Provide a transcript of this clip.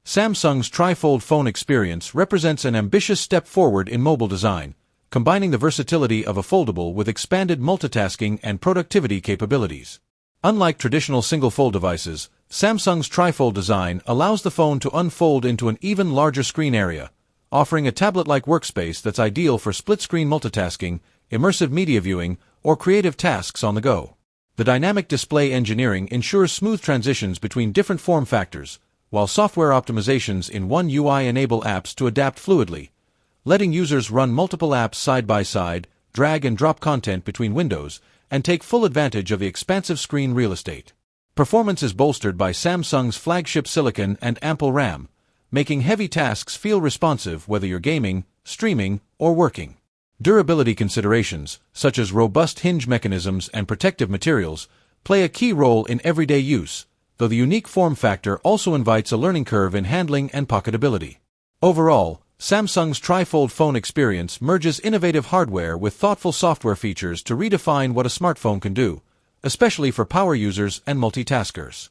Samsung's TriFold phone experience represents an ambitious step forward in mobile design, combining the versatility of a foldable with expanded multitasking and productivity capabilities. Unlike traditional single-fold devices, Samsung's TriFold design allows the phone to unfold into an even larger screen area, offering a tablet-like workspace that's ideal for split-screen multitasking, immersive media viewing, or creative tasks on the go. The dynamic display engineering ensures smooth transitions between different form factors, while software optimizations in One UI enable apps to adapt fluidly, letting users run multiple apps side by side, drag and drop content between windows, and take full advantage of the expansive screen real estate. Performance is bolstered by Samsung's flagship silicon and ample RAM, making heavy tasks feel responsive whether you're gaming, streaming, or working. Durability considerations, such as robust hinge mechanisms and protective materials, play a key role in everyday use, though the unique form factor also invites a learning curve in handling and pocketability. Overall, Samsung's TriFold phone experience merges innovative hardware with thoughtful software features to redefine what a smartphone can do, especially for power users and multitaskers.